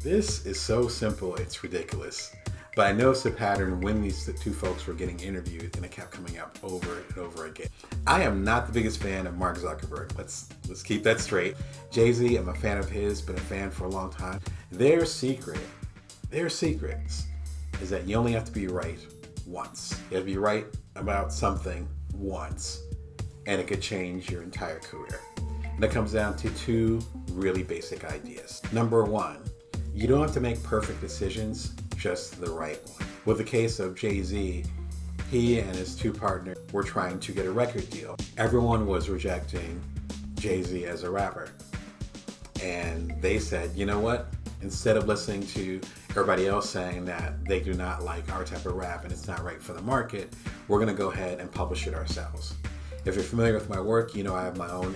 This is so simple, it's ridiculous. But I noticed a pattern when these two folks were getting interviewed, and it kept coming up over and over again. I am not the biggest fan of Mark Zuckerberg. Let's keep that straight. Jay-Z, I'm a fan of his, been a fan for a long time. Their secrets is that you only have to be right once. You have to be right about something once, and it could change your entire career. And it comes down to two really basic ideas. Number one, you don't have to make perfect decisions, just the right one. With the case of Jay-Z, he and his two partners were trying to get a record deal. Everyone was rejecting Jay-Z as a rapper. And they said, you know what? Instead of listening to everybody else saying that they do not like our type of rap and it's not right for the market, we're going to go ahead and publish it ourselves. If you're familiar with my work, you know I have my own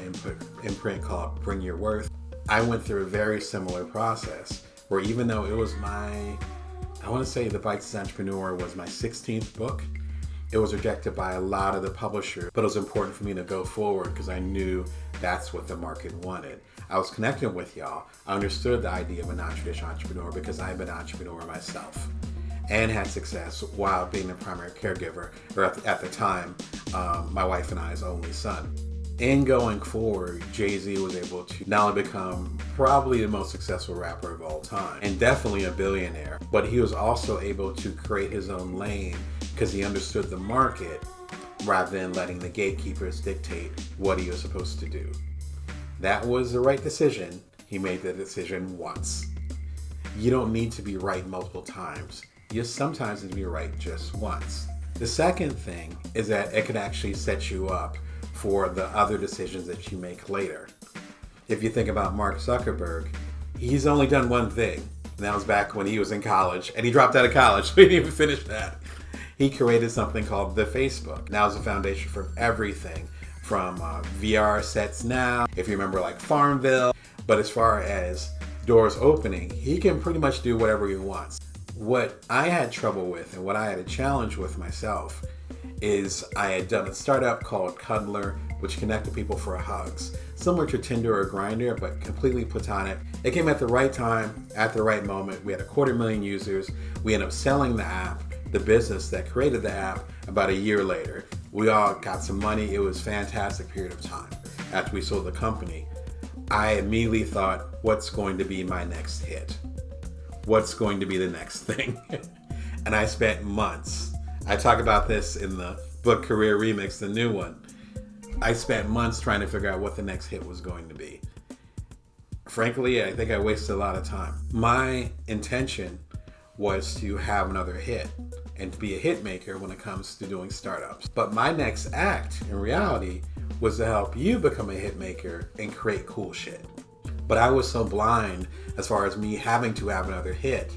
imprint called Bring Your Worth. I went through a very similar process where even though it was I want to say The Bite-Sized Entrepreneur was my 16th book, it was rejected by a lot of the publishers, but it was important for me to go forward because I knew that's what the market wanted. I was connecting with y'all. I understood the idea of a non-traditional entrepreneur because I've been an entrepreneur myself and had success while being the primary caregiver, or at the time, my wife and I's only son. In going forward, Jay-Z was able to not only become probably the most successful rapper of all time, and definitely a billionaire, but he was also able to create his own lane because he understood the market rather than letting the gatekeepers dictate what he was supposed to do. That was the right decision. He made the decision once. You don't need to be right multiple times. You sometimes need to be right just once. The second thing is that it can actually set you up for the other decisions that you make later. If you think about Mark Zuckerberg, he's only done one thing. And that was back when he was in college, and he dropped out of college, so he didn't even finish that. He created something called the Facebook. Now it's the foundation for everything from VR sets now, if you remember like Farmville. But as far as doors opening, he can pretty much do whatever he wants. What I had trouble with and what I had a challenge with myself is I had done a startup called Cuddler, which connected people for hugs. Similar to Tinder or Grindr, but completely platonic. It came at the right time, at the right moment. We had 250,000 users. We ended up selling the app, the business that created the app, about a year later. We all got some money. It was a fantastic period of time. After we sold the company, I immediately thought, what's going to be my next hit? What's going to be the next thing? And I spent months. I talk about this in the book Career Remix, the new one. I spent months trying to figure out what the next hit was going to be. Frankly, I think I wasted a lot of time. My intention was to have another hit and to be a hit maker when it comes to doing startups. But my next act, in reality, was to help you become a hit maker and create cool shit. But I was so blind as far as me having to have another hit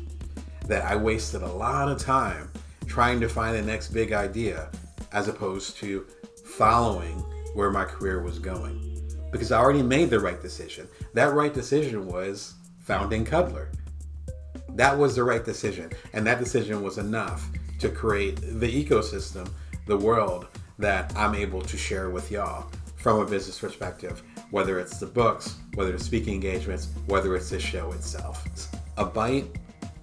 that I wasted a lot of time trying to find the next big idea as opposed to following where my career was going. Because I already made the right decision. That right decision was founding Cuddler. That was the right decision. And that decision was enough to create the ecosystem, the world that I'm able to share with y'all from a business perspective, whether it's the books, whether it's speaking engagements, whether it's the show itself. A bite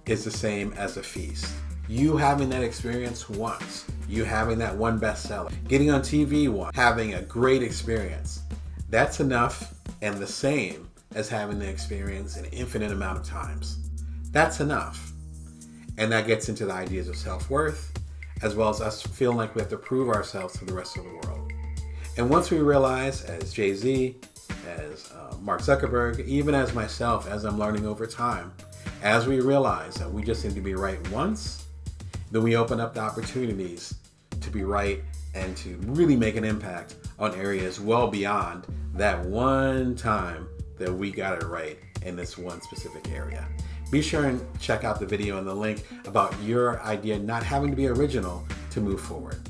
is the same as a feast. You having that experience once, you having that one bestseller, getting on TV once, having a great experience, that's enough and the same as having the experience an infinite amount of times. That's enough. And that gets into the ideas of self-worth, as well as us feeling like we have to prove ourselves to the rest of the world. And once we realize, as Jay-Z, as Mark Zuckerberg, even as myself, as I'm learning over time, as we realize that we just need to be right once, then we open up the opportunities to be right and to really make an impact on areas well beyond that one time that we got it right in this one specific area. Be sure and check out the video and the link about your idea not having to be original to move forward.